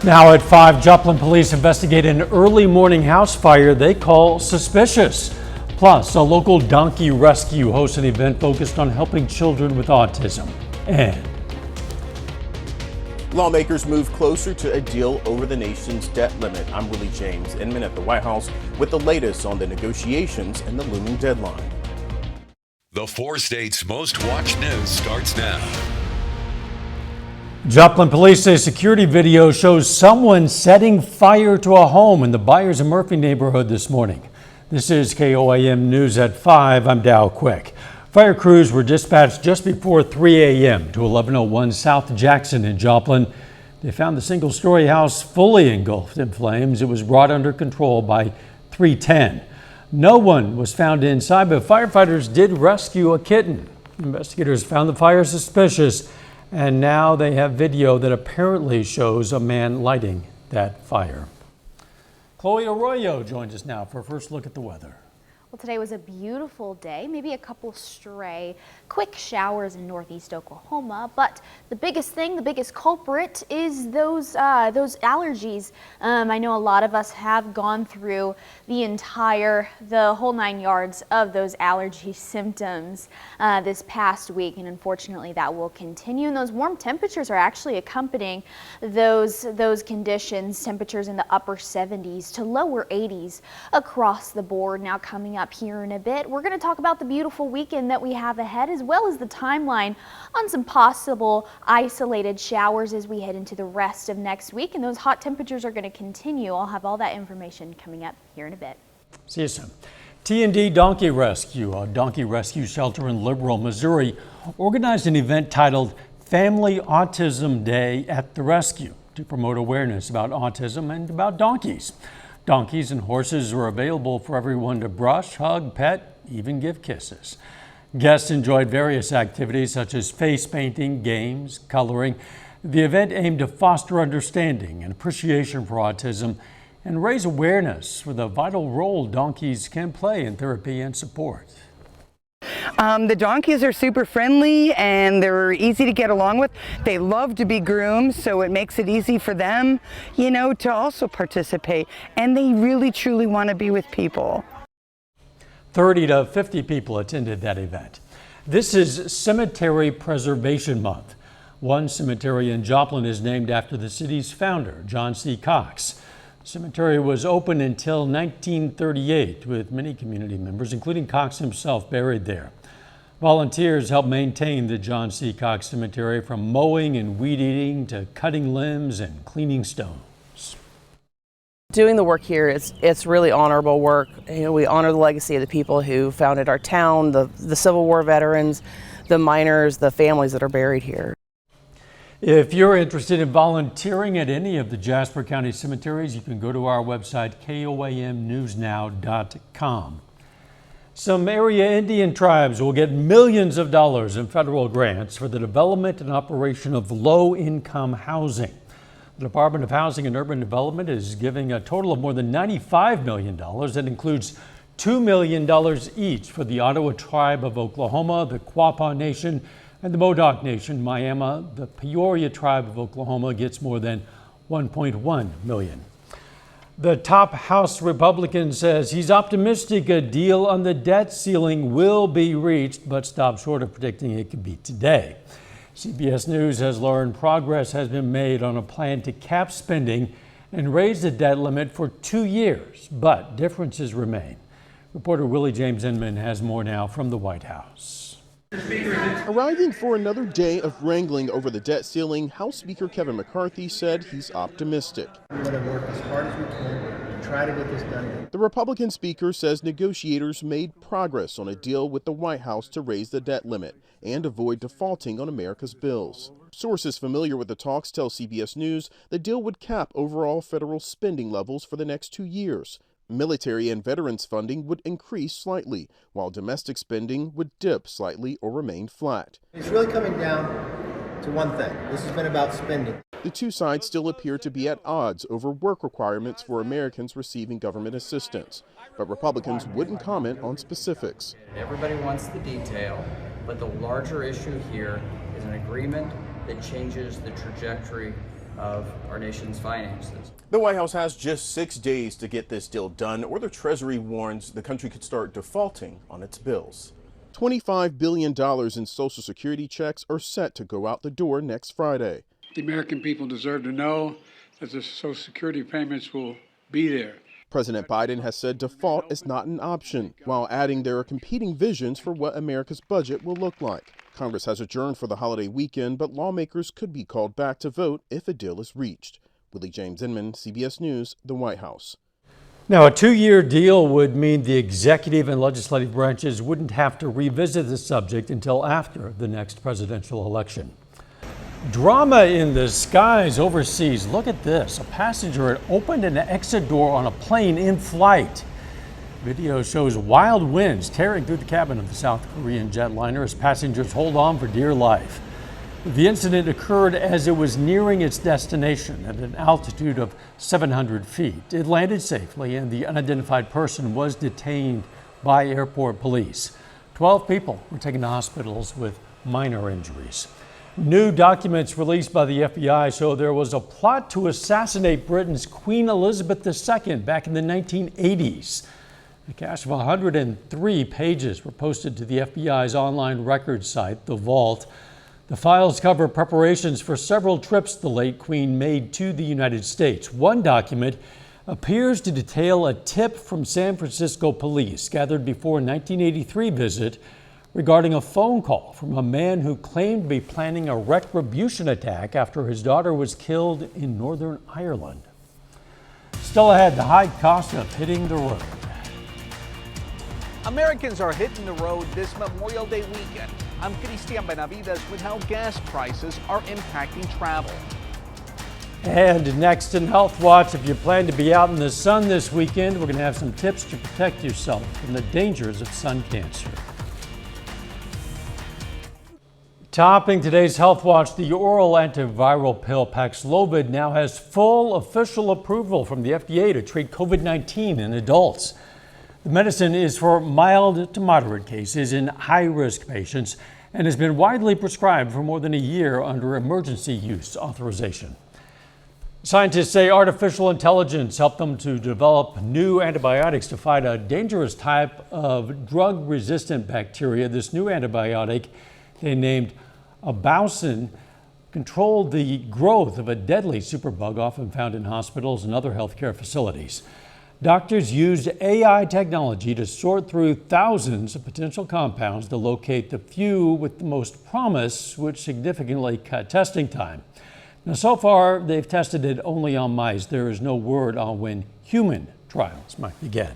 Now at 5, Joplin police investigate an early morning house fire they call suspicious. Plus, a local donkey rescue hosts an event focused on helping children with autism. And lawmakers move closer to a deal over the nation's debt limit. I'm Willie James, Inman at the White House with the latest on the negotiations and the looming deadline. The 4 states' most watched news starts now. Joplin police say security video shows someone setting fire to a home in the Byers and Murphy neighborhood this morning. This is KOAM News at 5. I'm Dow Quick. Fire crews were dispatched just before 3 a.m. to 1101 South Jackson in Joplin. They found the single-story house fully engulfed in flames. It was brought under control by 310. No one was found inside, but firefighters did rescue a kitten. Investigators found the fire suspicious, and now they have video that apparently shows a man lighting that fire. Chloe Arroyo joins us now for a first look at the weather. Well, today was a beautiful day, maybe a couple stray quick showers in northeast Oklahoma, but the biggest thing, the biggest culprit is those allergies. I know a lot of us have gone through the whole 9 yards of those allergy symptoms this past week, and unfortunately that will continue. And those warm temperatures are actually accompanying those conditions, temperatures in the upper 70s to lower 80s across the board. Now coming up here in a bit, we're going to talk about the beautiful weekend that we have ahead, as well as the timeline on some possible isolated showers as we head into the rest of next week. And those hot temperatures are going to continue. I'll have all that information coming up here in a bit. See you soon. T&D Donkey Rescue, a donkey rescue shelter in Liberal, Missouri, organized an event titled Family Autism Day at the Rescue to promote awareness about autism and about donkeys. Donkeys and horses are available for everyone to brush, hug, pet, even give kisses. Guests enjoyed various activities such as face painting, games, coloring. The event aimed to foster understanding and appreciation for autism and raise awareness for the vital role donkeys can play in therapy and support. The donkeys are super friendly and they're easy to get along with. They love to be groomed, so it makes it easy for them, to also participate. And they really truly want to be with people. 30 to 50 people attended that event. This is Cemetery Preservation Month. One cemetery in Joplin is named after the city's founder, John C. Cox. The cemetery was open until 1938 with many community members, including Cox himself, buried there. Volunteers help maintain the John C. Cox Cemetery, from mowing and weed eating to cutting limbs and cleaning stones. Doing the work here, it's really honorable work. We honor the legacy of the people who founded our town, the Civil War veterans, the miners, the families that are buried here. If you're interested in volunteering at any of the Jasper County cemeteries, you can go to our website, koamnewsnow.com. Some area Indian tribes will get millions of dollars in federal grants for the development and operation of low-income housing. The Department of Housing and Urban Development is giving a total of more than $95 million. That includes $2 million each for the Ottawa Tribe of Oklahoma, the Quapaw Nation, and the Modoc Nation. Miami, the Peoria Tribe of Oklahoma, gets more than $1.1 million. The top House Republican says he's optimistic a deal on the debt ceiling will be reached, but stops short of predicting it could be today. CBS News has learned progress has been made on a plan to cap spending and raise the debt limit for 2 years, but differences remain. Reporter Willie James Inman has more now from the White House. Arriving for another day of wrangling over the debt ceiling, House Speaker Kevin McCarthy said he's optimistic. We're going to work as hard as we can to try to get this done. The Republican speaker says negotiators made progress on a deal with the White House to raise the debt limit and avoid defaulting on America's bills. Sources familiar with the talks tell CBS News the deal would cap overall federal spending levels for the next 2 years. Military and veterans funding would increase slightly, while domestic spending would dip slightly or remain flat. It's really coming down to one thing. This has been about spending. The two sides still appear to be at odds over work requirements for Americans receiving government assistance, but Republicans wouldn't comment on specifics. Everybody wants the detail, but the larger issue here is an agreement that changes the trajectory of our nation's finances. The White House has just 6 days to get this deal done, or the Treasury warns the country could start defaulting on its bills. $25 billion in Social Security checks are set to go out the door next Friday. The American people deserve to know that the Social Security payments will be there. President Biden has said default is not an option, while adding there are competing visions for what America's budget will look like. Congress has adjourned for the holiday weekend, but lawmakers could be called back to vote if a deal is reached. Willie James Inman, CBS News, the White House. Now, a 2-year deal would mean the executive and legislative branches wouldn't have to revisit the subject until after the next presidential election. Drama in the skies overseas. Look at this. A passenger had opened an exit door on a plane in flight. Video shows wild winds tearing through the cabin of the South Korean jetliner as passengers hold on for dear life. The incident occurred as it was nearing its destination at an altitude of 700 feet. It landed safely and the unidentified person was detained by airport police. 12 people were taken to hospitals with minor injuries. New documents released by the FBI show there was a plot to assassinate Britain's Queen Elizabeth II back in the 1980s. A cache of 103 pages were posted to the FBI's online records site, The Vault. The files cover preparations for several trips the late Queen made to the United States. One document appears to detail a tip from San Francisco police gathered before a 1983 visit regarding a phone call from a man who claimed to be planning a retribution attack after his daughter was killed in Northern Ireland. Still ahead, the high cost of hitting the road. Americans are hitting the road this Memorial Day weekend. I'm Cristian Benavides with how gas prices are impacting travel. And next in Health Watch, if you plan to be out in the sun this weekend, we're going to have some tips to protect yourself from the dangers of sun cancer. Topping today's Health Watch, the oral antiviral pill Paxlovid now has full official approval from the FDA to treat COVID-19 in adults. The medicine is for mild to moderate cases in high-risk patients and has been widely prescribed for more than a year under emergency use authorization. Scientists say artificial intelligence helped them to develop new antibiotics to fight a dangerous type of drug-resistant bacteria. This new antibiotic, they named Abaucin, controlled the growth of a deadly superbug often found in hospitals and other healthcare facilities. Doctors used AI technology to sort through thousands of potential compounds to locate the few with the most promise, which significantly cut testing time. Now, so far, they've tested it only on mice. There is no word on when human trials might begin.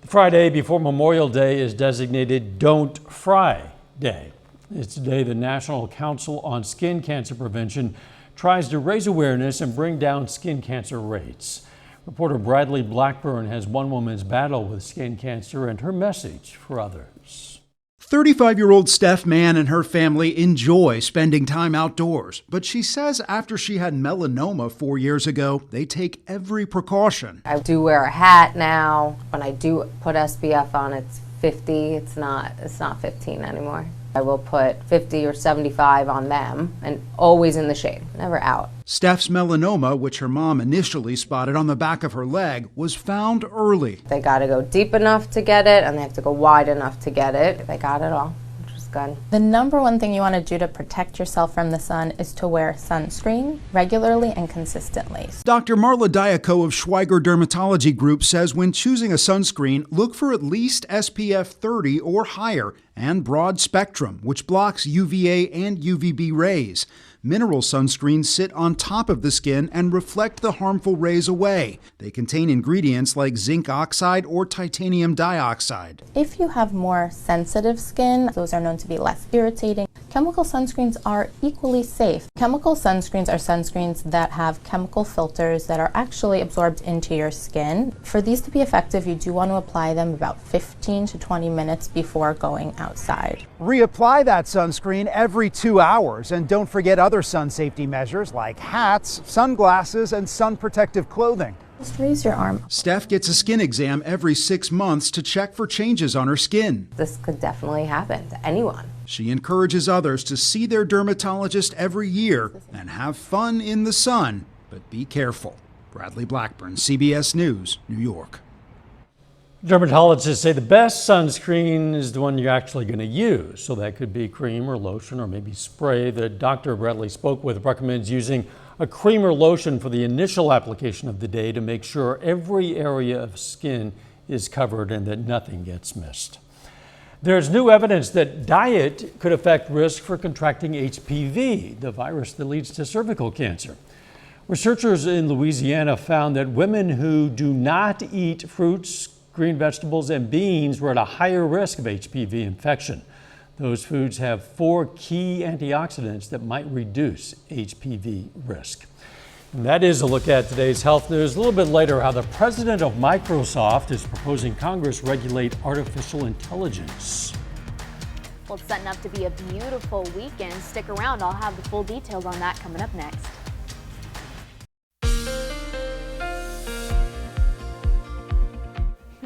The Friday before Memorial Day is designated Don't Fry Day. It's the day the National Council on Skin Cancer Prevention tries to raise awareness and bring down skin cancer rates. Reporter Bradley Blackburn has one woman's battle with skin cancer and her message for others. 35-year-old Steph Mann and her family enjoy spending time outdoors, but she says after she had melanoma 4 years ago, they take every precaution. I do wear a hat now. When I do put SPF on, it's 50. It's not 15 anymore. I will put 50 or 75 on them and always in the shade, never out. Steph's melanoma, which her mom initially spotted on the back of her leg, was found early. They got to go deep enough to get it and they have to go wide enough to get it. They got it all, which is good. The number one thing you want to do to protect yourself from the sun is to wear sunscreen regularly and consistently. Dr. Marla Diaco of Schweiger Dermatology Group says when choosing a sunscreen, look for at least SPF 30 or higher and broad spectrum, which blocks UVA and UVB rays. Mineral sunscreens sit on top of the skin and reflect the harmful rays away. They contain ingredients like zinc oxide or titanium dioxide. If you have more sensitive skin, those are known to be less irritating. Chemical sunscreens are equally safe. Chemical sunscreens are sunscreens that have chemical filters that are actually absorbed into your skin. For these to be effective, you do want to apply them about 15 to 20 minutes before going outside. Reapply that sunscreen every 2 hours, and don't forget other sun safety measures like hats, sunglasses, and sun protective clothing. Just raise your arm. Steph gets a skin exam every 6 months to check for changes on her skin. This could definitely happen to anyone. She encourages others to see their dermatologist every year and have fun in the sun, but be careful. Bradley Blackburn, CBS News, New York. Dermatologists say the best sunscreen is the one you're actually going to use. So that could be cream or lotion or maybe spray. The doctor Bradley spoke with recommends using a cream or lotion for the initial application of the day to make sure every area of skin is covered and that nothing gets missed. There's new evidence that diet could affect risk for contracting HPV, the virus that leads to cervical cancer. Researchers in Louisiana found that women who do not eat fruits, green vegetables, and beans were at a higher risk of HPV infection. Those foods have 4 key antioxidants that might reduce HPV risk. And that is a look at today's health news. A little bit later, how the president of Microsoft is proposing Congress regulate artificial intelligence. Well, it's setting up to be a beautiful weekend. Stick around. I'll have the full details on that coming up next.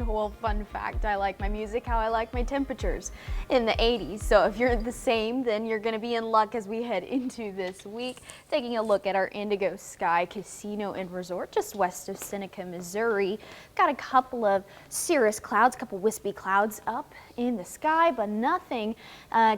Well, fun fact, I like my music how I like my temperatures, in the 80s. So if you're the same, then you're going to be in luck as we head into this week. Taking a look at our Indigo Sky Casino and Resort just west of Seneca, Missouri. Got a couple of cirrus clouds, a couple wispy clouds up in the sky, but nothing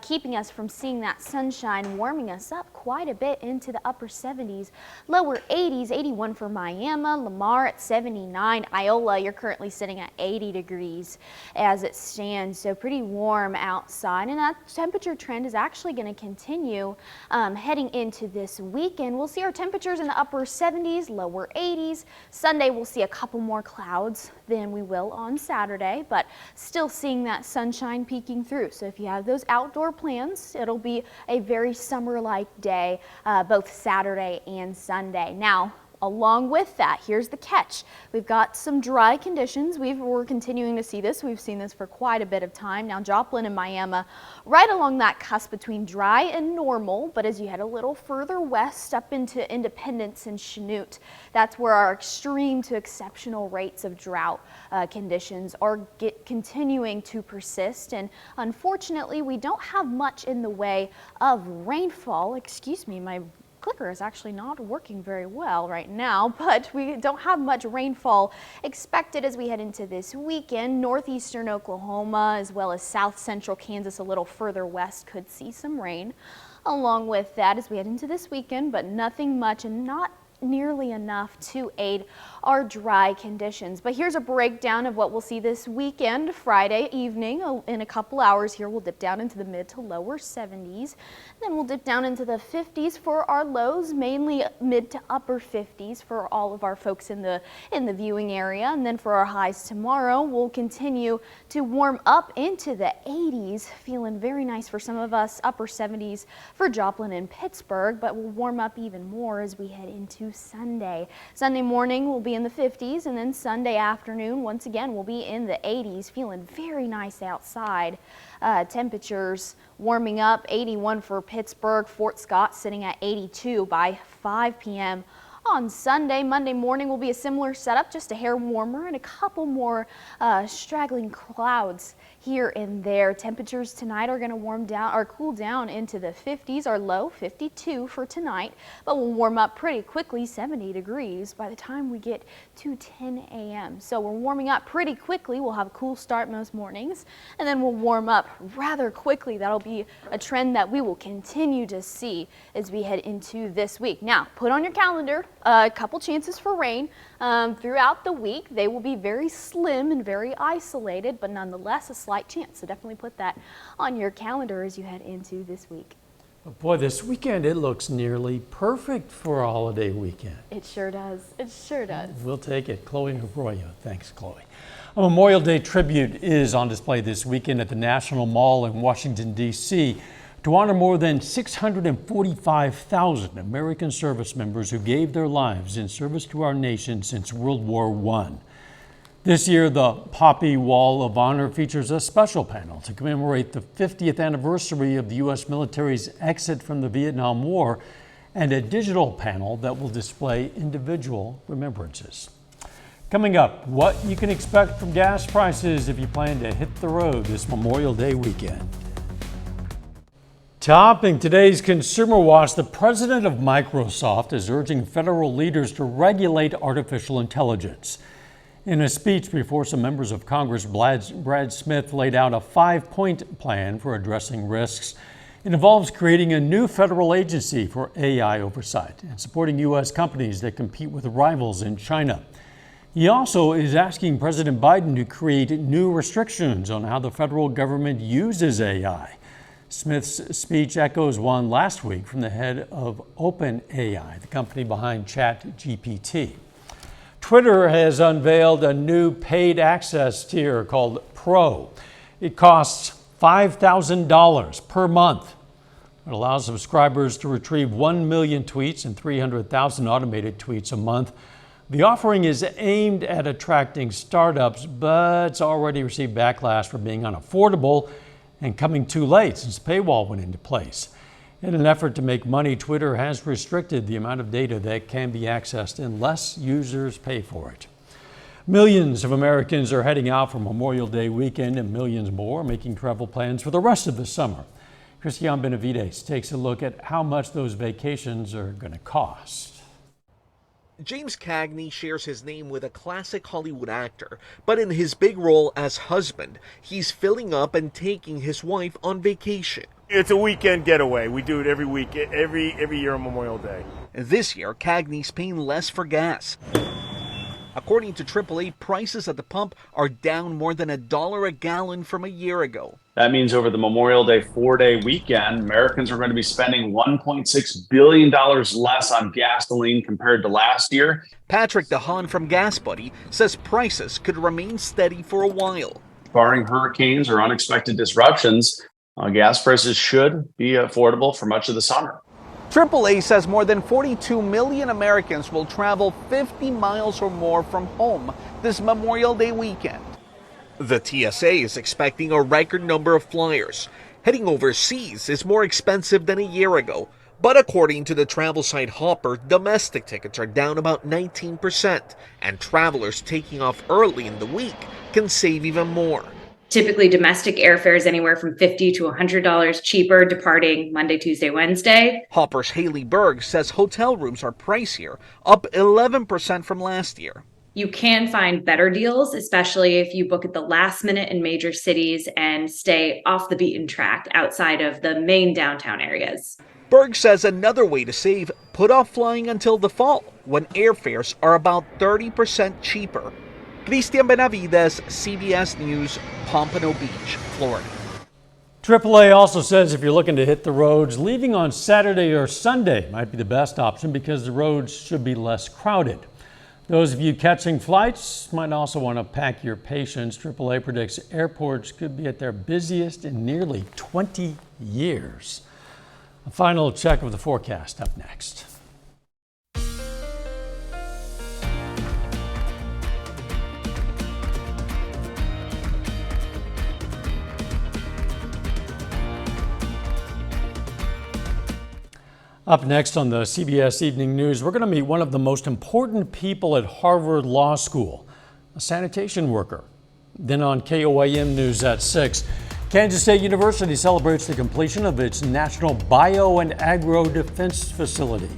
keeping us from seeing that sunshine, warming us up quite a bit into the upper 70s, lower 80s, 81 for Miami, Lamar at 79, Iola, you're currently sitting at 80 degrees as it stands, so pretty warm outside, and that temperature trend is actually going to continue heading into this weekend. We'll see our temperatures in the upper 70s, lower 80s. Sunday we'll see a couple more clouds than we will on Saturday, but still seeing that sunshine peeking through. So if you have those outdoor plans, it'll be a very summer-like day both Saturday and Sunday. Now, along with that, here's the catch. We've got some dry conditions. We're continuing to see this. We've seen this for quite a bit of time. Now, Joplin and Miami, right along that cusp between dry and normal, but as you head a little further west up into Independence and Chanute, that's where our extreme to exceptional rates of drought conditions are continuing to persist. And unfortunately, we don't have much in the way of rainfall. Excuse me, my clicker is actually not working very well right now, but we don't have much rainfall expected as we head into this weekend. Northeastern Oklahoma as well as south central Kansas a little further west could see some rain along with that as we head into this weekend, but nothing much and not nearly enough to aid our dry conditions. But here's a breakdown of what we'll see this weekend. Friday evening, in a couple hours here, we'll dip down into the mid to lower 70s. Then we'll dip down into the 50s for our lows, mainly mid to upper 50s for all of our folks in the viewing area. And then for our highs tomorrow, we'll continue to warm up into the 80s, feeling very nice for some of us, upper 70s for Joplin and Pittsburgh, but we'll warm up even more as we head into Sunday. Sunday morning will be in the 50s, and then Sunday afternoon once again will be in the 80s, feeling very nice outside. Temperatures warming up, 81 for Pittsburgh, Fort Scott sitting at 82 by 5 p.m. on Sunday. Monday morning will be a similar setup, just a hair warmer and a couple more straggling clouds here and there. Temperatures tonight are going to warm down or cool down into the 50s. Our low 52 for tonight, but we'll warm up pretty quickly, 70 degrees by the time we get to 10 a.m. So we're warming up pretty quickly. We'll have a cool start most mornings, and then we'll warm up rather quickly. That'll be a trend that we will continue to see as we head into this week. Now, put on your calendar a couple chances for rain throughout the week. They will be very slim and very isolated, but nonetheless a slight chance. So definitely put that on your calendar as you head into this week. But boy, this weekend it looks nearly perfect for a holiday weekend. It sure does. It sure does. We'll take it. Chloe Arroyo. Thanks, Chloe. A Memorial Day tribute is on display this weekend at the National Mall in Washington, D.C. to honor more than 645,000 American service members who gave their lives in service to our nation since World War I. This year, the Poppy Wall of Honor features a special panel to commemorate the 50th anniversary of the U.S. military's exit from the Vietnam War and a digital panel that will display individual remembrances. Coming up, what you can expect from gas prices if you plan to hit the road this Memorial Day weekend. Topping today's Consumer Watch, the president of Microsoft is urging federal leaders to regulate artificial intelligence. In a speech before some members of Congress, Brad Smith laid out a 5-point plan for addressing risks. It involves creating a new federal agency for AI oversight and supporting U.S. companies that compete with rivals in China. He also is asking President Biden to create new restrictions on how the federal government uses AI. Smith's speech echoes one last week from the head of OpenAI, the company behind ChatGPT. Twitter has unveiled a new paid access tier called Pro. It costs $5,000 per month. It allows subscribers to retrieve 1 million tweets and 300,000 automated tweets a month. The offering is aimed at attracting startups, but it's already received backlash for being unaffordable and coming too late since the paywall went into place. In an effort to make money, Twitter has restricted the amount of data that can be accessed unless users pay for it. Millions of Americans are heading out for Memorial Day weekend and millions more making travel plans for the rest of the summer. Christian Benavides takes a look at how much those vacations are going to cost. James Cagney shares his name with a classic Hollywood actor, but in his big role as husband, he's filling up and taking his wife on vacation. It's a weekend getaway. We do it every week, every year on Memorial Day. This year, Cagney's paying less for gas. According to AAA, prices at the pump are down more than $1 a gallon from a year ago. That means over the Memorial Day 4-day weekend, Americans are going to be spending $1.6 billion less on gasoline compared to last year. Patrick DeHaan from Gas Buddy says prices could remain steady for a while. Barring hurricanes or unexpected disruptions, gas prices should be affordable for much of the summer. AAA says more than 42 million Americans will travel 50 miles or more from home this Memorial Day weekend. The TSA is expecting a record number of flyers. Heading overseas is more expensive than a year ago, but according to the travel site Hopper, domestic tickets are down about 19%, and travelers taking off early in the week can save even more. Typically, domestic airfare is anywhere from $50 to $100 cheaper departing Monday, Tuesday, Wednesday. Hopper's Haley Berg says hotel rooms are pricier, up 11% from last year. You can find better deals, especially if you book at the last minute in major cities and stay off the beaten track outside of the main downtown areas. Berg says another way to save, put off flying until the fall, when airfares are about 30% cheaper. Christian Benavides, CBS News, Pompano Beach, Florida. AAA also says if you're looking to hit the roads, leaving on Saturday or Sunday might be the best option because the roads should be less crowded. Those of you catching flights might also want to pack your patience. AAA predicts airports could be at their busiest in nearly 20 years. A final check of the forecast up next. Up next on the CBS Evening News, we're going to meet one of the most important people at Harvard Law School, a sanitation worker. Then on KOAM News at 6, Kansas State University celebrates the completion of its National Bio and Agro Defense Facility.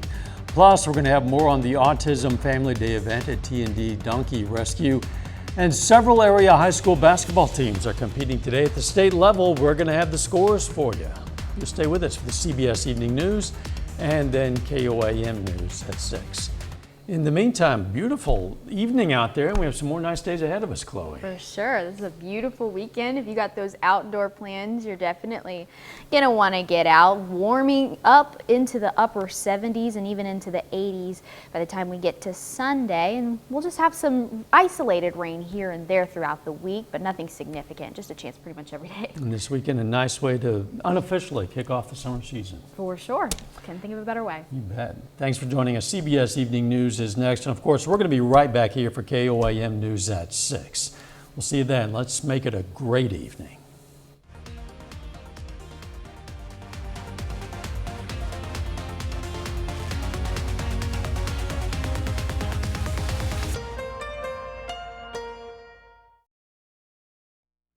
Plus, we're going to have more on the Autism Family Day event at T&D Donkey Rescue. And several area high school basketball teams are competing today at the state level. We're going to have the scores for you. You'll stay with us for the CBS Evening News and then KOAM News at 6. In the meantime, beautiful evening out there, and we have some more nice days ahead of us, Chloe. For sure. This is a beautiful weekend. If you got those outdoor plans, you're definitely going to want to get out. Warming up into the upper 70s and even into the 80s by the time we get to Sunday. And we'll just have some isolated rain here and there throughout the week, but nothing significant. Just a chance pretty much every day. And this weekend, a nice way to unofficially kick off the summer season. For sure. Can't think of a better way. You bet. Thanks for joining us. CBS Evening News is next. And of course, we're going to be right back here for KOAM News at 6. We'll see you then. Let's make it a great evening.